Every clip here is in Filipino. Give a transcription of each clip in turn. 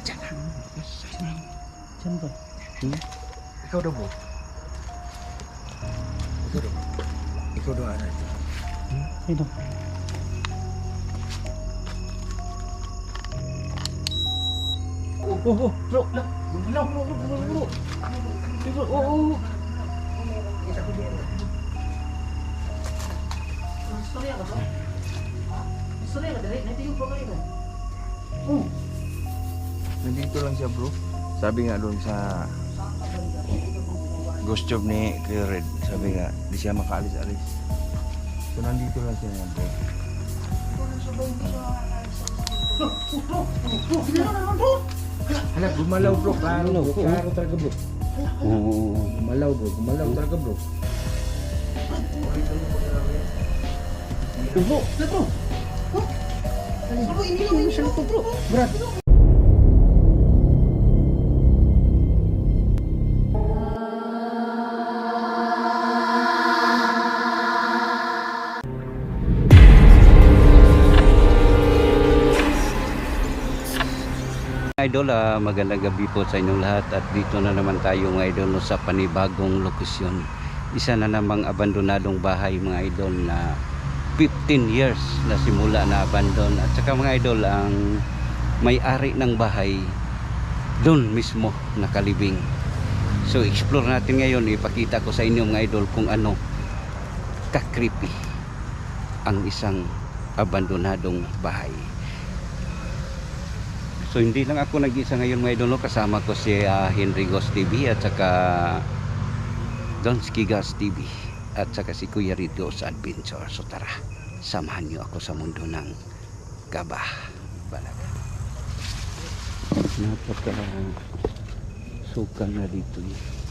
Diyan ba? Ikaw daw bro. Ikaw daw. Ikaw daw anak. Ito. Oh, bro. Lang, bro. Bro, oh. Istorya ka ba? Istorya ka dali. Natin yung bagay mo. Oh. Nandito lang siya bro. Sabi nga doon sa ghost job ni Clear Red. Sabi nga, di siya makaalis-alis. So nandito lang siya ngayon bro. Hala, gumalaw bro. Klaro bro. Klaro talaga bro. Gumalaw bro. Gumalaw talaga bro. Bro, bro. Bro, ini lang siya to bro. Brad. Idol, magandang gabi po sa inyong lahat at dito na naman tayo mga idol no, sa panibagong lokasyon. Isa na namang abandonadong bahay mga idol na 15 years na simula na abandon at saka mga idol ang may-ari ng bahay doon mismo nakalibing. So explore natin ngayon, ipakita ko sa inyo mga idol kung ano ka-creepy ang isang abandonadong bahay. So hindi lang ako nag-isa ngayon mga idol, kasama ko si Henry Ghost TV at saka Donski Ghost TV at saka si Kuya Ritos Adventure. So tara, samahan niyo ako sa mundo ng Gaba Balaga. Napaka suka na dito eh.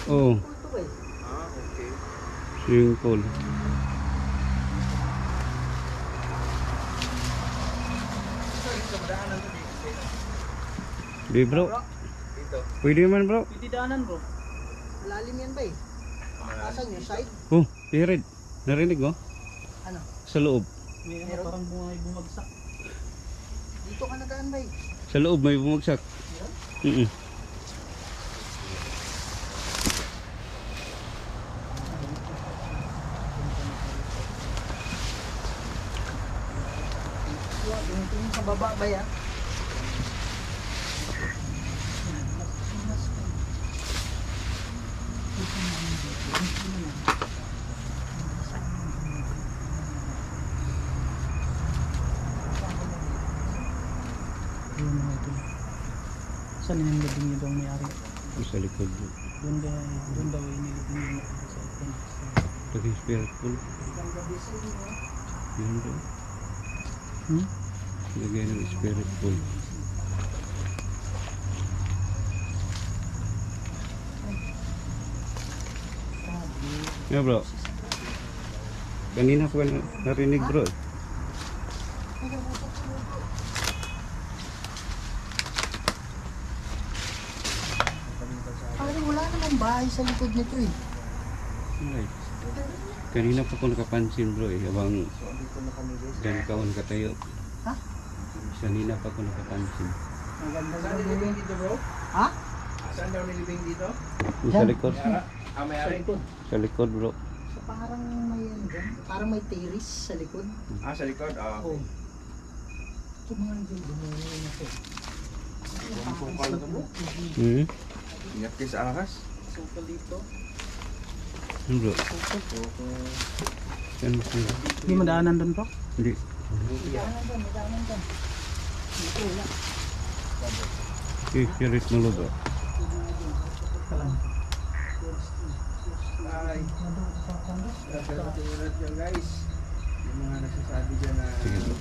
Oh. Okay. Swimming pool. Di bro. Dito. Pwede man bro. Pwede daanan bro. Malalim yan ba eh? Asan yung side? Oh, Jared. Narinig mo? Ano? Sa loob. Meron parang bumagsak. Dito ka nadaan ba eh? Sa loob may bumagsak. Yung sa baba ba yan? Ayun mga ito. Saan yung labing niyo daw may-ari? Sa likod. Doon daw inilibing niyo sa open. Lagi spirit pool. Yun bro. Lagay ng spirit pool. Yeah bro. Kanina ko narinig bro. Wala namang bahay sa likod nito eh. Right. Kanina pa ko nakapansin bro eh. Habang ganikaon ka tayo. Ha? Kanina pa ko nakapansin. Maganda Saan nilibing dito bro? Ha? Saan daw nilibing dito? Sa likod. May-ari? Sa likod bro. So, parang may ano dyan? Parang may terrace sa likod. Sa likod? Oh. Ito mga nagdudumuni na ito. Sukal na bro. Hmm? Ingat kayo sa akas. Sukal dito. Ano bro? Yan sila. Hindi madaanan doon bro? Hindi. Madaanan doon. Dito wala. Okay, kirit mo lo bro. Ay. Dapat yan guys. Yung mga nagsasabi dyan na... Sige bro.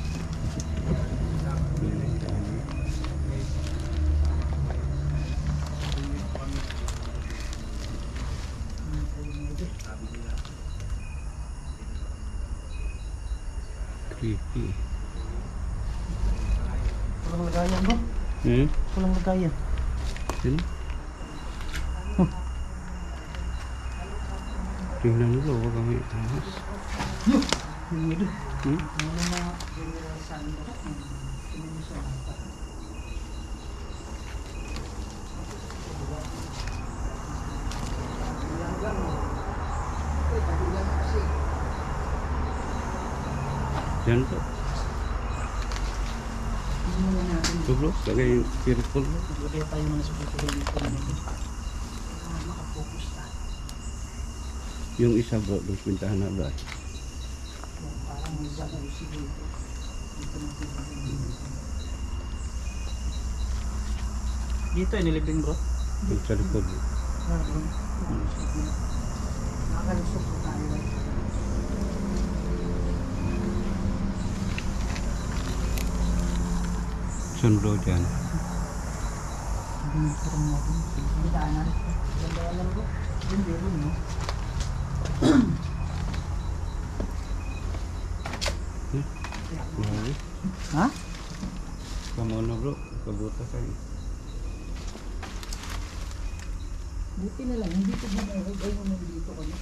Creepy. Walang lagayan bro. Hmm? Walang lagayan. Sino? Tingnan mo bro, wag kami ahas. Yung ito. Hmm? Yung mga sando. Yan bro. Ito bro, lagay yung kirit mo bro. Lagay tayo mga subukan dito. Makapokus tayo. Yung isa bro, doon pintahan na bro. Parang may jacuzzi dito. Dito ay nilibing bro. Yung sa likod. Nakakalusok po tayo. Sun bro dyan. Daanan. Daanan bro. Hindi rin no. Mari. Ha? Kamu na bro, kabuta kayo. Buti na lang, hindi ko bumahog ay mo dito ano.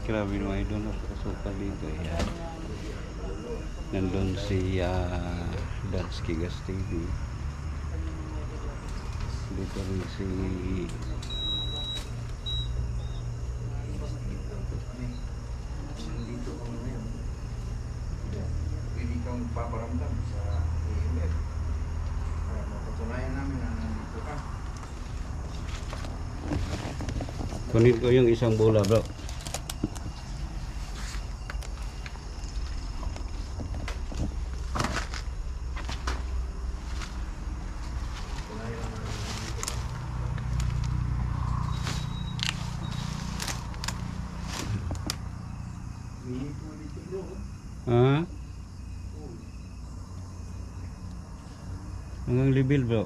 Grabe mga idol na pasukal dito. Ayan. Nandun si Dansky Gas TV. Dito rin si Nandito kami ngayon. Pwede kang paparamdam sa EMF. Para mapatunayan namin na nandito ka. kunin ko yung isang bola bro. Ha? Hanggang level bro.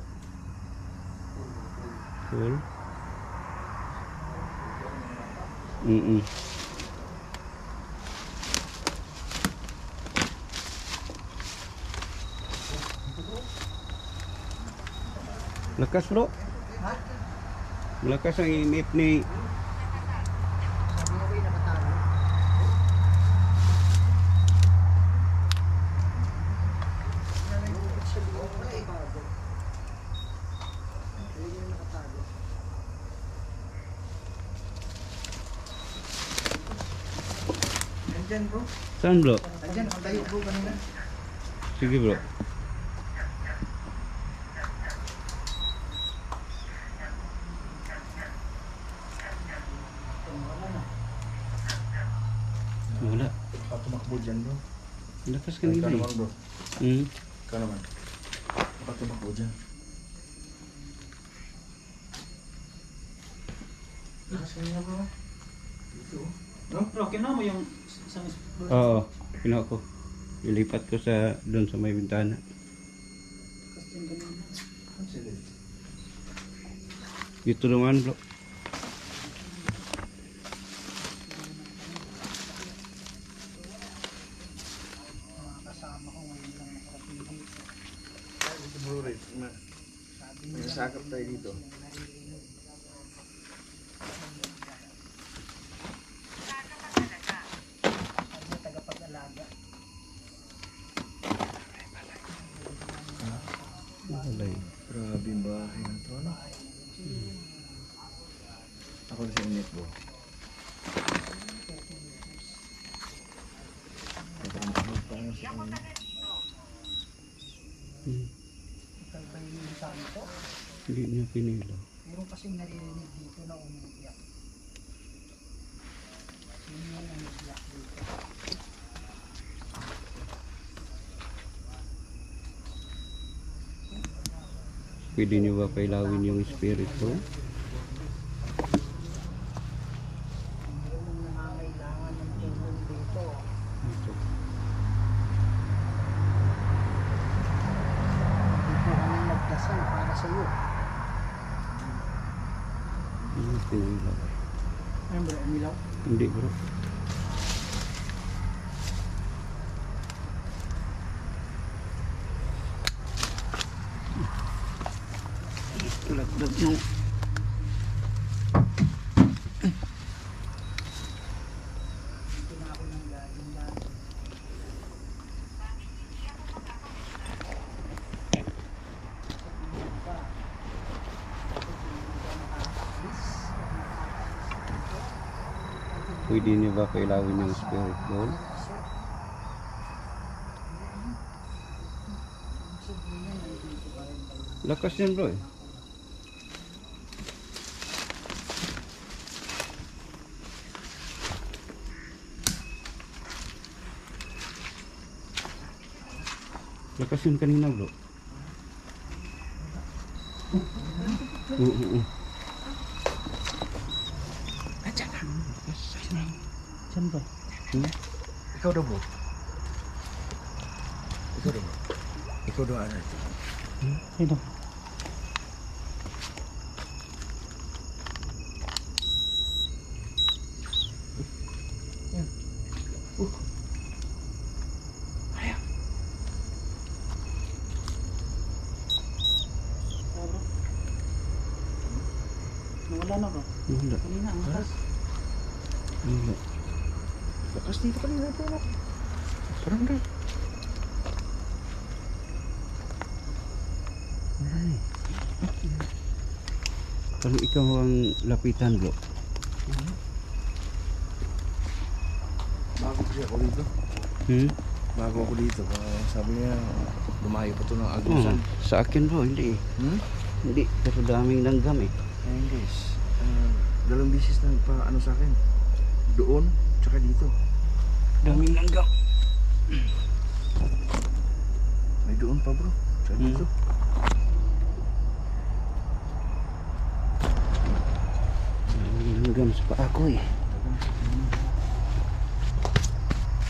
Cool. Lakas bro. Malakas ang inip ni Nandyan bro. saan bro? Nandyan, ang tayo bro kanina. Sige bro. Wala. Baka tumakbo dyan bro. Lakas Ikaw kanina naman eh. bro. Hmm. Ikaw naman. Baka tumakbo dyan. Lakas kanina bro. Dito. No? Bro, kinuha mo yung isang Oo. Pinuha ko. Ilipat ko sa doon sa may bintana. Kasi ganun. Ano sila? Dito naman bro. Kasama ko ngayon lang nakarating dito. Ay, dito bro rin. May sakap tayo dito. Sabi tagapag-alaga. Grabe yung bahay na to, ano? Ako na sa init, bro. Nagkakamahal pa ako sa kanya. Kalbay yung santo. Hindi niya pinilaw. Meron kasing narinig dito na umiiyak. Sino yung umiiyak dito? Pwede niyo ba pailawin yung spirit ko? Meron yung nangangailangan ng tulong dito. Ito. Hindi po kami nagdasal para sa iyo. Hindi pinilaw. Ano ba, umilaw? Hindi bro. Lagdag yung Dito na ako nang galing yan. pwede niyo ba pailawin yung spirit doon? Lakas yan bro eh. Lakas yun kanina bro. Oo. Saan ba? Ikaw daw, bro. Ikaw daw, bro. Ikaw daw, ano ito? Sino? Nawala na ba? Wala. Kanina, ang lakas. Wala. Lakas dito kanina, bro. Parang daw. Ay. Parang ikaw ang lapitan bro. Bago kasi ako dito. Bago ako dito. Sabi niya, lumayo pa ito ng agusan. Sa akin bro, hindi. Hindi, pero daming langgam eh. Ayun guys, dalawang bisis na nagpa-ano sa akin. Doon, tsaka dito. Daming langgam. May doon pa, bro. Tsaka dito. Daming langgam sa paa ko eh.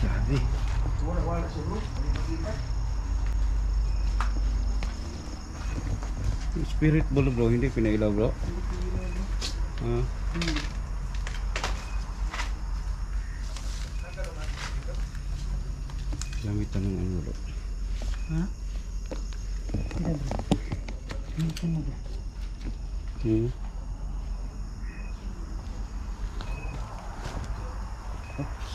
Grabe. Wala siya, bro. Spirit bro, hindi pinailaw bro. Gamitan ng ano bro. Ha? Sino ba? Sino ba? Oops.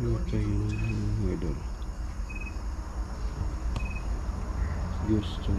Okay, idol. Diyos to.